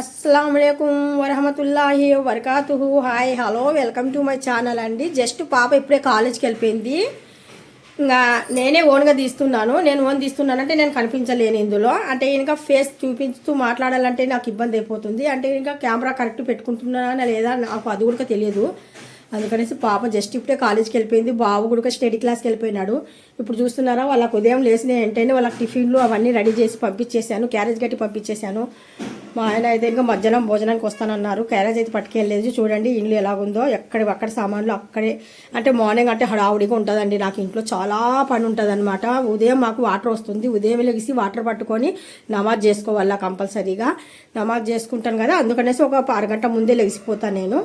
అస్సలం వాలేకుమ్ వరహమతుల్లాహి వబర్కాతుహు. Hi hello welcome to my channel అండి. జస్ట్ పాప ఇప్పుడే కాలేజ్కి వెళ్ళిపోయింది. ఇంకా నేనే ఓన్గా తీస్తున్నాను. నేను ఓన్ తీస్తున్నానంటే నేను కనిపించలేను ఇందులో. అంటే ఇంకా ఫేస్ చూపించుతూ మాట్లాడాలంటే నాకు ఇబ్బంది అయిపోతుంది. అంటే ఇంకా కెమెరా కరెక్ట్ పెట్టుకుంటున్నానా లేదా నాకు అది కూడా తెలియదు. అందుకనేసి పాప జస్ట్ ఇప్పుడే కాలేజ్కి వెళ్ళిపోయింది. బాబు కూడా స్టడీ క్లాస్కి వెళ్ళిపోయినాడు. ఇప్పుడు చూస్తున్నారా, వాళ్ళకి ఉదయం లేచిన వెంటనే వాళ్ళకి టిఫిన్లు అవన్నీ రెడీ చేసి పంపించేశాను. క్యారేజ్ గట్టి పంపించేశాను. మా ఆయన అయితే ఇంకా మధ్యాహ్నం భోజనానికి వస్తానన్నారు. క్యారేజ్ అయితే పట్టుకెళ్ళలేదు. చూడండి ఇల్లు ఎలాగుందో, అక్కడ సామాన్లు అక్కడే. అంటే మార్నింగ్ అంటే హడావుడిగా ఉంటుందండి. నాకు ఇంట్లో చాలా పని ఉంటుంది అనమాట. ఉదయం మాకు వాటర్ వస్తుంది. ఉదయం లెగిసి వాటర్ పట్టుకొని నమాజ్ చేసుకోవాలా కంపల్సరీగా. నమాజ్ చేసుకుంటాను కదా, అందుకనేసి ఒక అరగంట ముందే లెగిసిపోతాను నేను.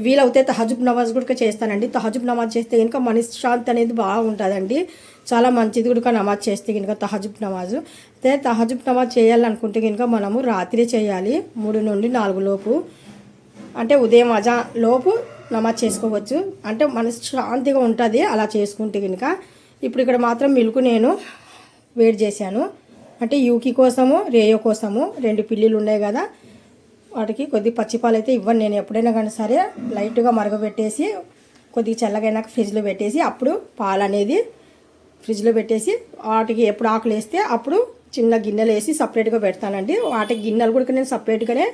వీలవుతే తహజుబ్ నమాజ్ కూడా చేస్తానండి. తహజుబ్ నమాజ్ చేస్తే కనుక మనశ్శాంతి అనేది బాగుంటుందండి. చాలా మంచిది కూడా నమాజ్ చేస్తే కనుక తహజుబ్ నమాజ్. అయితే తహజుబ్ నమాజ్ చేయాలనుకుంటే కనుక మనము రాత్రి చేయాలి 3 నుండి 4 లోపు. అంటే ఉదయం అజా లోపు నమాజ్ చేసుకోవచ్చు. అంటే మనశ్శాంతిగా ఉంటుంది అలా చేసుకుంటే కనుక. ఇప్పుడు ఇక్కడ మాత్రం మిల్క్ నేను వేడి చేశాను. అంటే యూకి కోసము రేయో కోసము 2 పిల్లిలు ఉన్నాయి కదా, వాటికి కొద్ది పచ్చిపాలు అయితే ఇవ్వను నేను ఎప్పుడైనా కానీ సరే. లైట్గా మరగబెట్టేసి కొద్దిగా చల్లగైనాక ఫ్రిడ్జ్లో పెట్టేసి అప్పుడు పాలు అనేది ఫ్రిడ్జ్లో పెట్టేసి వాటికి ఎప్పుడు ఆకులు వేస్తే అప్పుడు చిన్న గిన్నెలు వేసి సపరేట్గా పెడతానండి. వాటికి గిన్నెలు కూడా నేను సపరేట్గానే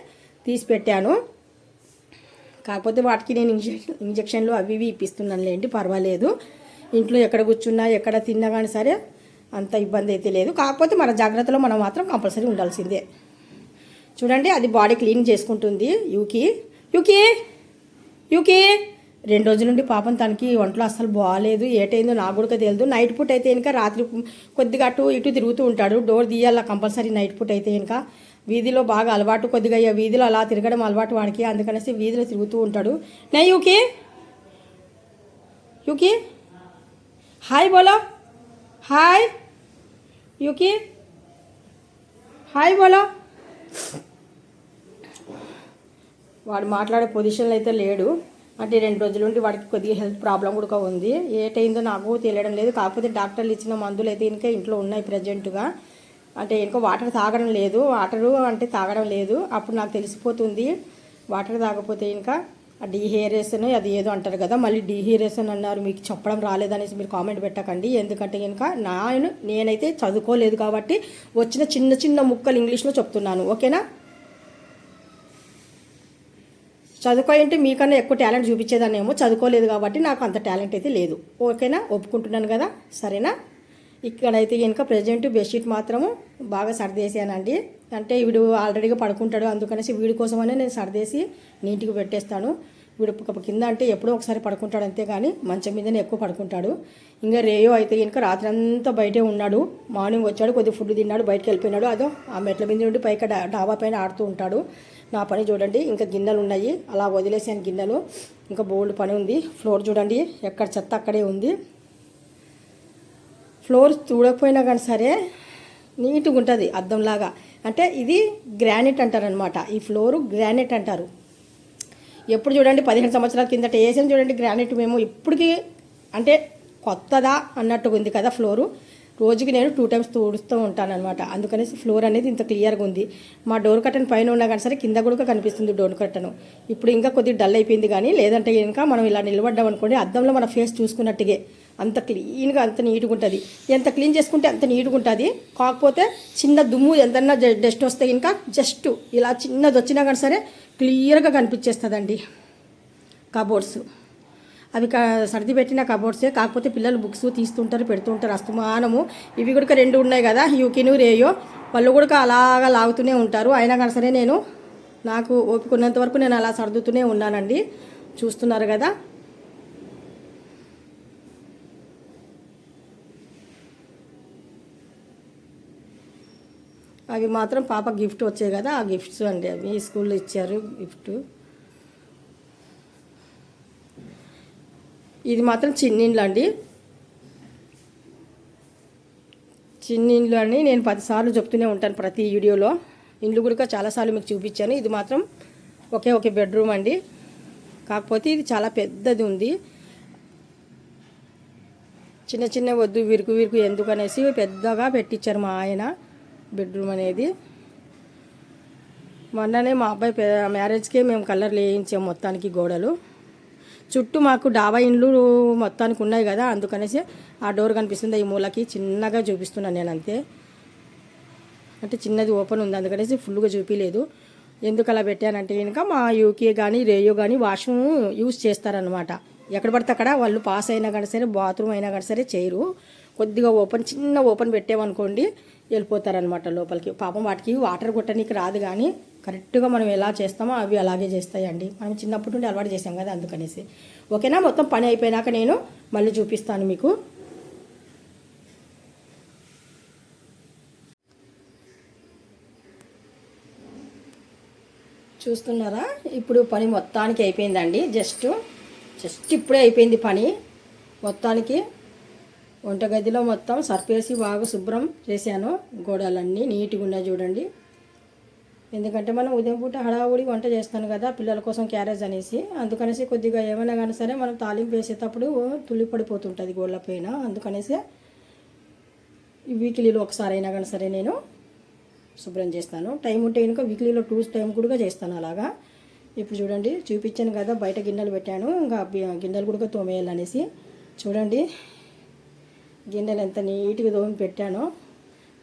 తీసి పెట్టాను. కాకపోతే వాటికి నేను ఇంజక్షన్లు అవి ఇవి ఇప్పిస్తున్నానులేండి, పర్వాలేదు. ఇంట్లో ఎక్కడ కూర్చున్నా ఎక్కడ తిన్నా కానీ సరే అంత ఇబ్బంది అయితే లేదు. కాకపోతే మన జాగ్రత్తలో మనం మాత్రం కంపల్సరీ ఉండాల్సిందే. చూడండి అది బాడీ క్లీన్ చేసుకుంటుంది యూకి. యూకి యూకి 2 రోజుల నుండి పాపం తనకి ఒంట్లో అస్సలు బాగాలేదు. ఏటైందో నాకు కూడా తెలియదు. నైట్ పూట అయితే ఇంకా రాత్రి కొద్దిగా అటు ఇటు తిరుగుతూ ఉంటాడు. డోర్ తీయాల కంపల్సరీ నైట్ పూట అయితే ఇంకా. వీధిలో బాగా అలవాటు, కొద్దిగా వీధిలో అలా తిరగడం అలవాటు వాడికి, అందుకనేసి వీధిలో తిరుగుతూ ఉంటాడు. నే యూకి యూకి హాయ్ బోలో, హాయ్ యూకి, హాయ్ బోలో. వాడు మాట్లాడే పొజిషన్లో అయితే లేడు. అంటే 2 రోజుల నుండి వాడికి కొద్దిగా హెల్త్ ప్రాబ్లం కూడా ఉంది. ఏటైందో నాకు తెలియడం లేదు. కాకపోతే డాక్టర్లు ఇచ్చిన మందులు అయితే ఇంకా ఇంట్లో ఉన్నాయి ప్రజెంట్గా. అంటే ఇంకా వాటర్ తాగడం లేదు. తాగడం లేదు. అప్పుడు నాకు తెలిసిపోతుంది. వాటర్ తాగకపోతే ఇంకా డీహైడ్రేషన్ అది ఏదో అంటారు కదా, మళ్ళీ డీహైడ్రేషన్ అన్నారు. మీకు చెప్పడం రాలేదనేసి మీరు కామెంట్ పెట్టకండి. ఎందుకంటే కనుక నేనైతే చదువుకోలేదు కాబట్టి వచ్చిన చిన్న చిన్న ముక్కలు ఇంగ్లీష్లో చెప్తున్నాను, ఓకేనా. చదువుకోంటే మీకన్నా ఎక్కువ టాలెంట్ చూపించేదాన్నేమో, చదువుకోలేదు కాబట్టి నాకు అంత టాలెంట్ అయితే లేదు, ఓకేనా. ఒప్పుకుంటున్నాను కదా, సరేనా. ఇక్కడైతే కనుక ప్రజెంట్ బెడ్షీట్ మాత్రము బాగా సర్దేసానండి. అంటే వీడు ఆల్రెడీగా పడుకుంటాడు, అందుకనేసి వీడి కోసమనే నేను సర్దేసి నీట్గా పెట్టేస్తాను. వీడు కింద అంటే ఎప్పుడో ఒకసారి పడుకుంటాడు అంతే, కానీ మంచం మీదనే ఎక్కువ పడుకుంటాడు. ఇంకా రేయో అయితే కనుక రాత్రి అంతా బయటే ఉన్నాడు. మార్నింగ్ వచ్చాడు, కొద్దిగా ఫుడ్ తిన్నాడు, బయటకు వెళ్ళిపోయినాడు. అదో ఆ మెట్ల మీద నుండి పైకి డాబా పైన ఆడుతూ ఉంటాడు. నా పని చూడండి, ఇంకా గిన్నెలు ఉన్నాయి, అలా వదిలేసాను గిన్నెలు. ఇంకా బోల్డ్ పని ఉంది. ఫ్లోర్ చూడండి, ఎక్కడ చెత్త అక్కడే ఉంది. ఫ్లోర్ చూడకపోయినా కానీ సరే నీట్గా ఉంటుంది అద్దంలాగా. అంటే ఇది గ్రానైట్ అంటారనమాట. ఈ ఫ్లోరు గ్రానైట్ అంటారు. ఎప్పుడు చూడండి 15 సంవత్సరాల కిందట వేసాను చూడండి గ్రానైట్. మేము ఇప్పటికీ అంటే కొత్తదా అన్నట్టుగా ఉంది కదా ఫ్లోరు. రోజుకి నేను 2 టైమ్స్ తుడుస్తూ ఉంటానన్నమాట. అందుకనేసి ఫ్లోర్ అనేది ఇంత క్లియర్గా ఉంది. మా డోర్ కర్టన్ పైన ఉన్నా కానీ సరే కింద కూడా కనిపిస్తుంది డోర్ కర్టన్. ఇప్పుడు ఇంకా కొద్దిగా డల్ అయిపోయింది, కానీ లేదంటే ఇంకా మనం ఇలా నిలబడ్డాం అనుకోండి అద్దంలో మన ఫేస్ చూసుకున్నట్టుగా అంత క్లీన్గా అంత నీట్గా ఉంటుంది. ఎంత క్లీన్ చేసుకుంటే అంత నీట్గా ఉంటుంది. కాకపోతే చిన్న దుమ్ము ఎంతన్నా డస్ట్ వస్తే ఇంకా జస్ట్ ఇలా చిన్నది వచ్చినా కానీ సరే క్లియర్గా కనిపించేస్తుందండి కబోర్డ్స్. అవి సర్ది పెట్టిన కబోర్డ్సే. కాకపోతే పిల్లలు బుక్స్ తీస్తుంటారు, పెడుతుంటారు అస్తమానము. ఇవి కూడా 2 ఉన్నాయి కదా, యూకిను రేయో, వాళ్ళు కూడా అలాగా లాగుతూనే ఉంటారు. అయినా కానీ సరే నాకు ఓపిక ఉన్నంత వరకు నేను అలా సర్దుతూనే ఉన్నానండి. చూస్తున్నారు కదా. అవి మాత్రం పాప గిఫ్ట్ వచ్చాయి కదా, ఆ గిఫ్ట్స్ అండి. అవి స్కూల్లో ఇచ్చారు గిఫ్ట్. ఇది మాత్రం చిన్నిండ్లు అండి. చిన్నిండ్లు అని నేను 10 సార్లు చెప్తూనే ఉంటాను ప్రతి వీడియోలో. ఇండ్లు కూడా చాలాసార్లు మీకు చూపించాను. ఇది మాత్రం ఒకే బెడ్రూమ్ అండి. కాకపోతే ఇది చాలా పెద్దది ఉంది. చిన్న వద్దు విరుకు ఎందుకనేసి పెద్దగా పెట్టించారు మా ఆయన బెడ్రూమ్ అనేది. మొన్ననే మా అబ్బాయి మ్యారేజ్కే మేము కలర్లు వేయించాం మొత్తానికి గోడలు. చుట్టూ మాకు డాబా ఇండ్లు మొత్తానికి ఉన్నాయి కదా, అందుకనేసి ఆ డోర్ కనిపిస్తుంది ఈ మూలకి చిన్నగా చూపిస్తున్నాను నేను అంతే. అంటే చిన్నది ఓపెన్ ఉంది అందుకనేసి ఫుల్గా చూపించలేదు. ఎందుకు అలా పెట్టానంటే కనుక మా యూకే కానీ రేయో కానీ వాష్రూమ్ యూజ్ చేస్తారనమాట. ఎక్కడ పడితే అక్కడ వాళ్ళు పాస్ అయినా కానీ సరే, బాత్రూమ్ అయినా కానీ సరే చేయరు. కొద్దిగా చిన్న ఓపెన్ పెట్టామనుకోండి వెళ్ళిపోతారనమాట లోపలికి. పాపం వాటికి వాటర్ కొట్టడానికి రాదు, కానీ కరెక్ట్గా మనం ఎలా చేస్తామో అవి అలాగే చేస్తాయండి. మనం చిన్నప్పటి నుండి అలవాటు చేసాం కదా అందుకనేసి. ఓకేనా, మొత్తం పని అయిపోయినాక నేను మళ్ళీ చూపిస్తాను మీకు. చూస్తున్నారా, ఇప్పుడు పని మొత్తానికి అయిపోయిందండి. జస్ట్ ఇప్పుడే అయిపోయింది పని మొత్తానికి. వంటగదిలో మొత్తం సర్పేసి బాగా శుభ్రం చేశాను. గోడలన్నీ నీట్గా ఉన్నాయి చూడండి. ఎందుకంటే మనం ఉదయం పూట హడావుడి వంట చేస్తాను కదా పిల్లల కోసం క్యారేజ్ అనేసి, అందుకనేసి కొద్దిగా ఏమైనా కానీ సరే మనం తాలింపు వేసేటప్పుడు తుల్లి పడిపోతుంటుంది గోడల పైన. అందుకనేసి వీక్లీలో ఒకసారి అయినా కానీ సరే నేను శుభ్రం చేస్తాను. టైం ఉంటే కనుక వీక్లీలో 2 టైం కూడా చేస్తాను అలాగా. ఇప్పుడు చూడండి చూపించాను కదా బయట గిన్నెలు పెట్టాను, ఇంకా గిన్నెలు కూడా తోమేయాలనేసి. చూడండి గిన్నెలు ఎంత నీట్గా తోమి పెట్టానో.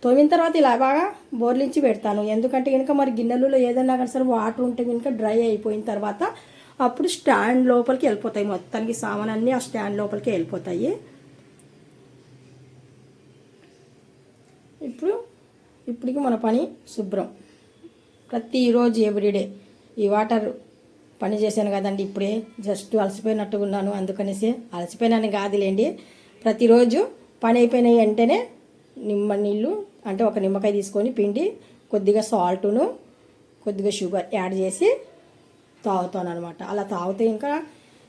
తోమిన తర్వాత ఇలా బాగా బోర్లించి పెడతాను. ఎందుకంటే కనుక మరి గిన్నెలలో ఏదైనా కానీ సరే వాటర్ ఉంటే కనుక డ్రై అయిపోయిన తర్వాత అప్పుడు స్టాండ్ లోపలికి వెళ్ళిపోతాయి. మొత్తానికి సామాన్ అన్నీ ఆ స్టాండ్ లోపలికి వెళ్ళిపోతాయి. ఇప్పటికి మన పని శుభ్రం ప్రతిరోజు ఎవ్రీడే. ఈ వాటర్ పని చేశాను కదండి ఇప్పుడే, జస్ట్ అలసిపోయినట్టుగా ఉన్నాను అందుకనేసి. అలసిపోయినాను కాదులేండి, ప్రతిరోజు పని అయిపోయిన వెంటనే నీళ్ళు అంటే ఒక నిమ్మకాయ తీసుకొని పిండి కొద్దిగా సాల్టును కొద్దిగా షుగర్ యాడ్ చేసి తాగుతాను అనమాట. అలా తాగితే ఇంకా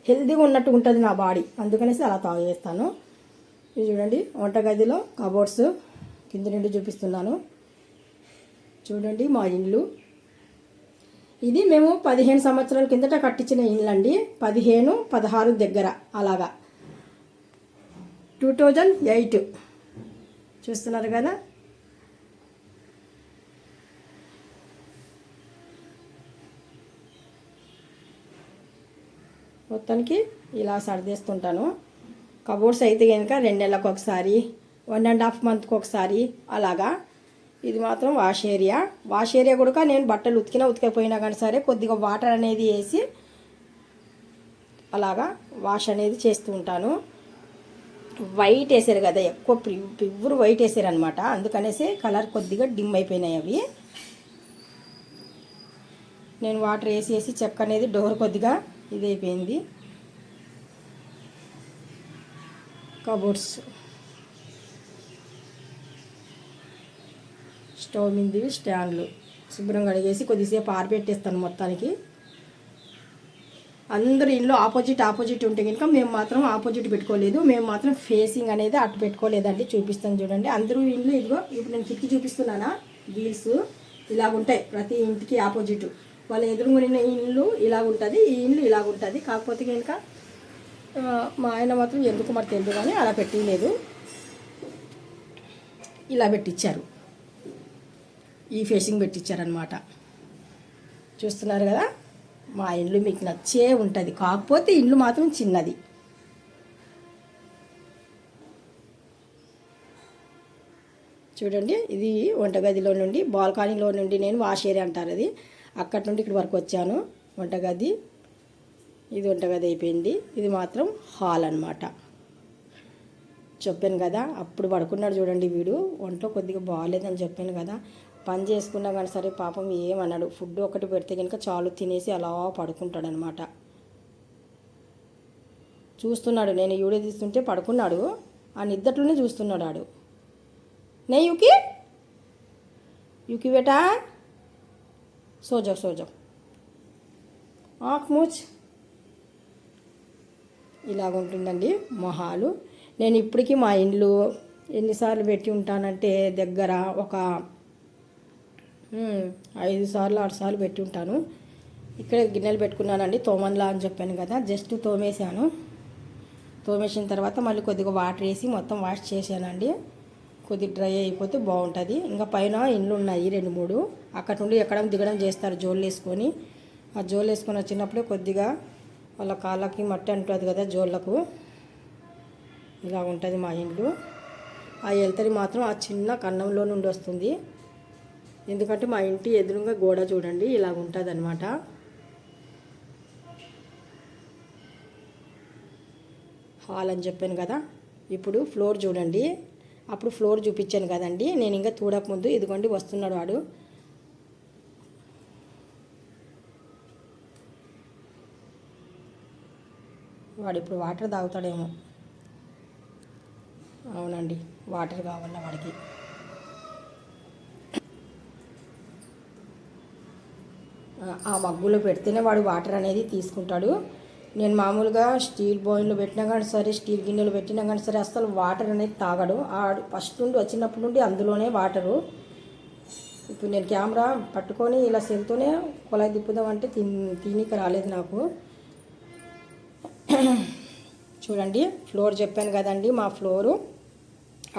హెల్తీగా ఉన్నట్టు ఉంటుంది నా బాడీ, అందుకనేసి అలా తాగేస్తాను. ఇది చూడండి వంటగదిలో కబోర్డ్స్ కింద నుండి చూపిస్తున్నాను. చూడండి మా ఇల్లు ఇది మేము 15 సంవత్సరాల కిందట కట్టించిన ఇల్లు అండి. 15-16 దగ్గర అలాగా 2008 చూస్తున్నారు కదా. మొత్తానికి ఇలా సర్దేస్తుంటాను. కబోర్డ్స్ అయితే కనుక 2 నెలలకు ఒకసారి, 1.5 మంత్కి ఒకసారి అలాగా. ఇది మాత్రం వాష్ ఏరియా కూడా నేను బట్టలు ఉతికపోయినా కానీ సరే కొద్దిగా వాటర్ అనేది వేసి అలాగా వాష్ అనేది చేస్తూ ఉంటాను. వైట్ వేసారు కదా, ఎక్కువ ప్యూర్ వైట్ వేసారు అనమాట, అందుకనేసి కలర్ కొద్దిగా డిమ్ అయిపోయినాయి అవి. నేను వాటర్ వేసి చెక్క అనేది డోర్ కొద్దిగా ఇది అయిపోయింది. కబోర్డ్స్ స్టవ్ మీద స్టాండ్లు శుభ్రంగా అడిగేసి కొద్దిసేపు ఆరిపెట్టేస్తాను మొత్తానికి. అందరూ ఇల్లు ఆపోజిట్ ఉంటే కనుక మేము మాత్రం ఆపోజిట్ పెట్టుకోలేదు, మేము మాత్రం ఫేసింగ్ అనేది అటు పెట్టుకోలేదండి. చూపిస్తాను చూడండి. అందరూ ఇల్లు ఇదిగో ఇప్పుడు నేను కిటికీ చూపిస్తున్నానా, వీల్స్ ఇలాగుంటాయి ప్రతి ఇంటికి ఆపోజిట్. వాళ్ళ ఎదురుగున్న ఇల్లు ఇలాగుంటుంది, ఈ ఇల్లు ఇలాగుంటుంది. కాకపోతే కనుక మా ఆయన మాత్రం ఎందుకు మరి తెలియదు కానీ అలా పెట్టలేదు, ఇలా పెట్టించారు, ఈ ఫేసింగ్ పెట్టించారనమాట. చూస్తున్నారు కదా మా ఇల్లు మీకు నచ్చే ఉంటుంది, కాకపోతే ఇల్లు మాత్రం చిన్నది. చూడండి ఇది వంటగదిలో నుండి బాల్కనీలో నుండి నేను వాష్ ఏరియా అంటారు అది, అక్కడి నుండి ఇక్కడ వరకు వచ్చాను. వంటగది ఇది వంటగది అయిపోయింది. ఇది మాత్రం హాల్ అనమాట. చెప్పాను కదా అప్పుడు పడుకున్నాడు చూడండి వీడు, ఒంట్లో కొద్దిగా బాగాలేదని చెప్పాను కదా. పని చేసుకున్నా కానీ సరే పాపం ఏమన్నాడు, ఫుడ్ ఒకటి పెడితే కనుక చాలు తినేసి అలా పడుకుంటాడు అనమాట. చూస్తున్నాడు నేను వీడియో తీస్తుంటే పడుకున్నాడు, ఆ నిద్దట్లోనే చూస్తున్నాడు ఆడు. నే యూకి బేటా సోజో ఆంఖ్ మూచ్. ఇలాగుంటుందండి మా హాలు. నేను ఇప్పటికీ మా ఇండ్లు ఎన్నిసార్లు పెట్టి ఉంటానంటే దగ్గర ఒక 5 సార్లు 6 సార్లు పెట్టి ఉంటాను. ఇక్కడ గిన్నెలు పెట్టుకున్నానండి తోమన్లా అని చెప్పాను కదా, జస్ట్ తోమేశాను. తోమేసిన తర్వాత మళ్ళీ కొద్దిగా వాటర్ వేసి మొత్తం వాష్ చేశానండి. కొద్ది డ్రై అయిపోతే బాగుంటుంది. ఇంకా పైన ఇండ్లు ఉన్నాయి 2-3, అక్కడ నుండి ఎక్కడం దిగడం చేస్తారు జోళ్ళు వేసుకొని. ఆ జోళ్ళు వేసుకొని వచ్చినప్పుడే కొద్దిగా వాళ్ళ కాళ్ళకి మట్టి అంటుంది కదా జోళ్ళకు, ఇలా ఉంటుంది మా ఇండ్లు. ఆ ఎలతరి మాత్రం ఆ చిన్న కన్నంలో నుండి వస్తుంది. ఎందుకంటే మా ఇంటి ఎదురుగా గోడ చూడండి ఇలాగ ఉంటుంది అనమాట. హాల్ అని చెప్పాను కదా. ఇప్పుడు ఫ్లోర్ చూడండి. అప్పుడు ఫ్లోర్ చూపించాను కదండి, నేను ఇంకా చూడకముందు ఇదిగోండి వస్తున్నాడు వాడు. వాడు ఇప్పుడు వాటర్ తాగుతాడేమో. అవునండి, వాటర్ కావాలా వాడికి. ఆ మగ్గులో పెడితేనే వాడు వాటర్ అనేది తీసుకుంటాడు. నేను మామూలుగా స్టీల్ బాయిల్లో పెట్టినా కానీ సరే, స్టీల్ గిన్నెలు పెట్టినా కానీ సరే అసలు వాటర్ అనేది తాగడు. ఫస్ట్ నుండి వచ్చినప్పటి నుండి అందులోనే వాటరు. ఇప్పుడు నేను కెమెరా పట్టుకొని ఇలా సెల్తోనే కొలాయి తిప్పుదామంటే తినీకి రాలేదు నాకు. చూడండి ఫ్లోర్ చెప్పాను కదండి, మా ఫ్లోరు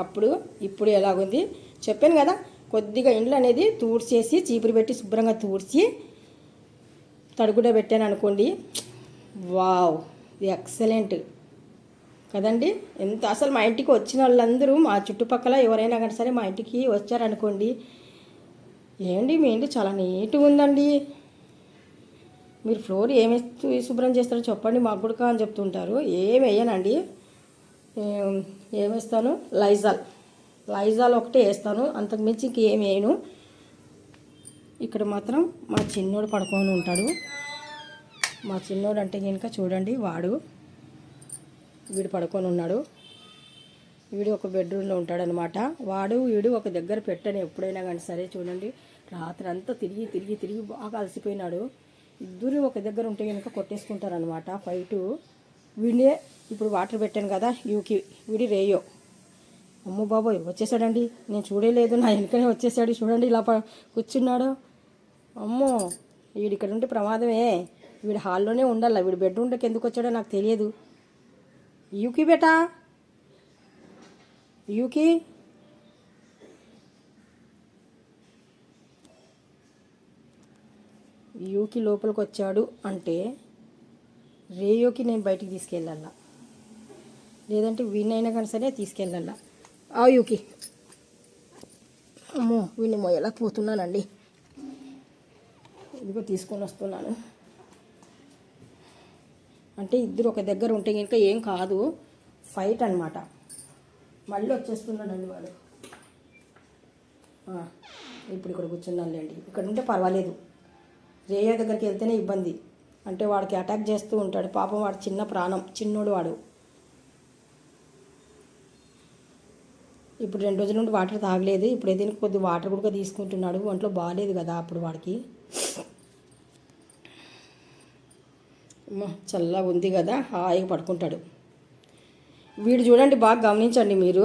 అప్పుడు ఇప్పుడు ఎలాగుంది చెప్పాను కదా. కొద్దిగా ఇండ్లు అనేది తూడ్చేసి చీపురు పెట్టి శుభ్రంగా తూడ్చి తడుగుడ పెట్టాను అనుకోండి, వావ్ ఎక్సలెంట్ కదండి. ఎంత అసలు మా ఇంటికి వచ్చిన వాళ్ళందరూ మా చుట్టుపక్కల ఎవరైనా కానీ సరే మా ఇంటికి వచ్చారనుకోండి, ఏంటి మీ ఇంటి చాలా నీట్గా ఉందండి, మీరు ఫ్లోర్ ఏమేస్తూ శుభ్రం చేస్తారో చెప్పండి మాకు కూడా అని చెప్తుంటారు. ఏమి వేయనండి, ఏమేస్తాను లైజాల్ ఒకటే వేస్తాను, అంతకుమించి ఇంకేమి వేయను. ఇక్కడ మాత్రం మా చిన్నోడు పడుకొని ఉంటాడు. మా చిన్నోడు అంటే కనుక చూడండి వీడు పడుకొని ఉన్నాడు. వీడు ఒక బెడ్రూమ్లో ఉంటాడనమాట. వీడు ఒక దగ్గర పెట్టాను ఎప్పుడైనా కానీ సరే. చూడండి రాత్రి అంతా తిరిగి బాగా అలసిపోయినాడు. ఇద్దరు ఒక దగ్గర ఉంటే కనుక కొట్టేసుకుంటారనమాట ఫైటు. వీడినే ఇప్పుడు వాటర్ పెట్టాను కదా వీడి రేయో. అమ్మో బాబోయ్ వచ్చేసాడండి, నేను చూడలేదు, నా వెనుకనే వచ్చేసాడు. చూడండి ఇలా కూర్చున్నాడు. అమ్మో వీడు ఇక్కడ ఉంటే ప్రమాదమే. వీడు హాల్లోనే ఉండాలి, వీడు బెడ్రూమ్లోకి ఎందుకు వచ్చాడో నాకు తెలియదు. బేటా యూకి లోపలికి వచ్చాడు అంటే రేయోకి నేను బయటికి తీసుకెళ్ళాల, లేదంటే వీణైనా కానీ సరే తీసుకెళ్ళాల. యూకి అమ్మో వీడిని మొయ్యలేకపోతున్నానండి, ఇదిగో తీసుకొని వస్తున్నాను. అంటే ఇద్దరు ఒక దగ్గర ఉంటే ఇంకా ఏం కాదు, ఫైట్ అనమాట. మళ్ళీ వచ్చేస్తున్నాడండి వాడు. ఇప్పుడు ఇక్కడ కూర్చున్నానులేండి, ఇక్కడ ఉంటే పర్వాలేదు. రేయో దగ్గరికి వెళ్తేనే ఇబ్బంది, అంటే వాడికి అటాక్ చేస్తూ ఉంటాడు పాపం. వాడు చిన్న ప్రాణం, చిన్నోడు వాడు. ఇప్పుడు 2 రోజుల నుండి వాటర్ తాగలేదు. ఇప్పుడు ఏదైనా కొద్ది వాటర్ కూడా తీసుకుంటున్నాడు, ఒంట్లో బాగాలేదు కదా అప్పుడు వాడికి. చల్లగా ఉంది కదా హాయిగా పడుకుంటాడు. వీడు చూడండి బాగా గమనించండి మీరు,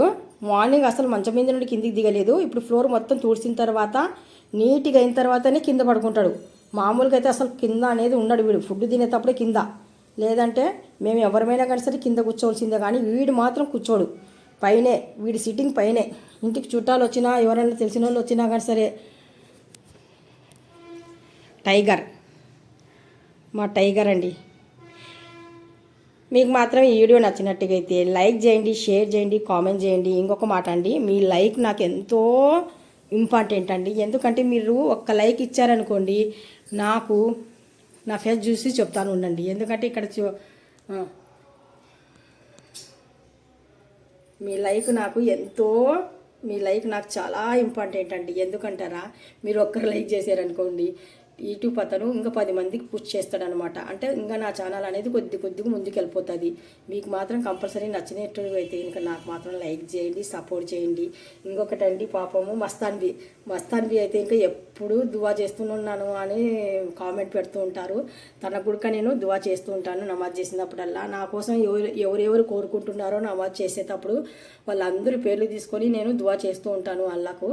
మార్నింగ్ అసలు మంచం మీద నుండి కిందికి దిగలేదు. ఇప్పుడు ఫ్లోర్ మొత్తం తుడిచిన తర్వాత నీట్గా అయిన తర్వాతనే కింద పడుకుంటాడు. మామూలుగా అయితే అసలు కింద అనేది ఉన్నాడు వీడు. ఫుడ్ తినేటప్పుడే కింద, లేదంటే మేము ఎవరిమైనా కానీ సరే కింద కూర్చోవలసిందే. కానీ వీడు మాత్రం కూర్చోడు, పైనే. వీడి సిట్టింగ్ పైనే. ఇంటికి చుట్టాలు వచ్చినా ఎవరైనా తెలిసిన వాళ్ళు వచ్చినా కానీ సరే, మా టైగర్ అండి. మీకు మాత్రం ఈ వీడియో నచ్చినట్టుగా అయితే లైక్ చేయండి, షేర్ చేయండి, కామెంట్ చేయండి. ఇంకొక మాట అండి, మీ లైక్ నాకు ఎంతో ఇంపార్టెంట్ అండి. ఎందుకంటే మీరు ఒక్క లైక్ ఇచ్చారనుకోండి, నాకు నా ఫేస్ చూసి చెప్తాను ఉండండి. ఎందుకంటే ఇక్కడ మీ లైక్ నాకు చాలా ఇంపార్టెంట్ అండి. ఎందుకంటారా, మీరు ఒక్కరు లైక్ చేశారనుకోండి, యూట్యూబ్ అతను ఇంకా 10 మందికి పుష్ చేస్తాడనమాట. అంటే ఇంకా నా ఛానల్ అనేది కొద్దిగా ముందుకు వెళ్ళిపోతుంది. మీకు మాత్రం కంపల్సరీ నచ్చినట్టు అయితే ఇంకా నాకు మాత్రం లైక్ చేయండి, సపోర్ట్ చేయండి. ఇంకొకటండి, పాపము మస్తాన్వి అయితే ఇంకా ఎప్పుడు దువా చేస్తున్నాను అని కామెంట్ పెడుతూ ఉంటారు. తన గుడిక నేను దువా చేస్తూ ఉంటాను నమాజ్ చేసినప్పుడల్లా. నా కోసం ఎవరెవరు కోరుకుంటున్నారో నమాజ్ చేసేటప్పుడు వాళ్ళందరి పేర్లు తీసుకొని నేను దువా చేస్తూ ఉంటాను అల్లాకు.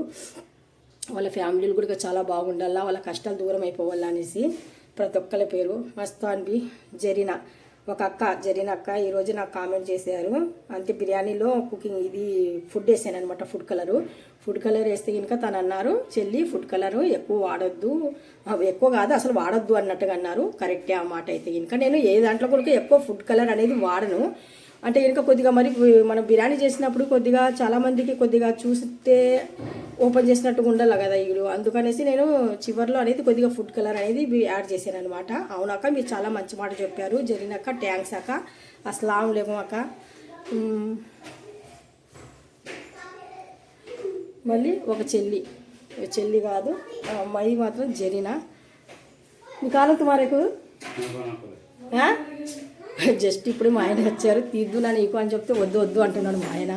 వాళ్ళ ఫ్యామిలీలు కూడా చాలా బాగుండాలా, వాళ్ళ కష్టాలు దూరం అయిపోవాలా అనేసి ప్రతి ఒక్కరి పేరు. మస్తాన్బి, జరీనా, ఒక అక్క జరిగిన అక్క ఈరోజు నాకు కామెంట్ చేశారు. అంతే బిర్యానీలో కుకింగ్ ఇది ఫుడ్ వేసాను అనమాట, ఫుడ్ కలర్ వేస్తే కనుక తను అన్నారు, చెల్లి ఫుడ్ కలరు ఎక్కువ వాడొద్దు, ఎక్కువ కాదు అసలు వాడొద్దు అన్నట్టుగా అన్నారు. కరెక్టే ఆ మాట అయితే కనుక. నేను ఏ దాంట్లో కూడా ఎక్కువ ఫుడ్ కలర్ అనేది వాడను. అంటే కనుక కొద్దిగా మరి మనం బిర్యానీ చేసినప్పుడు కొద్దిగా చాలామందికి కొద్దిగా చూస్తే ఓపెన్ చేసినట్టుగా ఉండాలి కదా వీడు, అందుకనేసి నేను చివర్లో అనేది కొద్దిగా ఫుడ్ కలర్ అనేది యాడ్ చేశాను అనమాట. అవునక్క మీరు చాలా మంచి మాట చెప్పారు, జరిగినాక థ్యాంక్స్ అక్క, అస్సలాము అలైకుం అక్క. మళ్ళీ ఒక చెల్లి కాదు అమ్మాయి మాత్రం జరినా మీ కాలం తుమారకు జస్ట్ ఇప్పుడు మా ఆయన వచ్చారు, తీద్దు నా నీకు అని చెప్తే వద్దు వద్దు అంటున్నాడు మా ఆయన.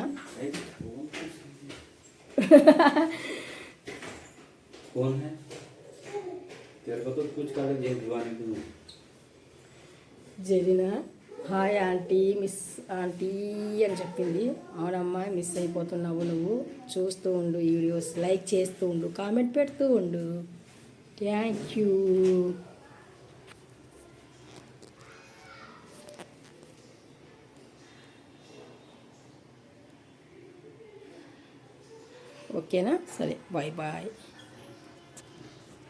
Zarina hi aunty, miss aunty అని చెప్పింది. అవునమ్మా మిస్ అయిపోతున్నావు నువ్వు, చూస్తూ ఉండు వీడియోస్, లైక్ చేస్తూ ఉండు, కామెంట్ పెడుతూ ఉండు. Thank you. ఓకేనా, సరే బాయ్ బాయ్.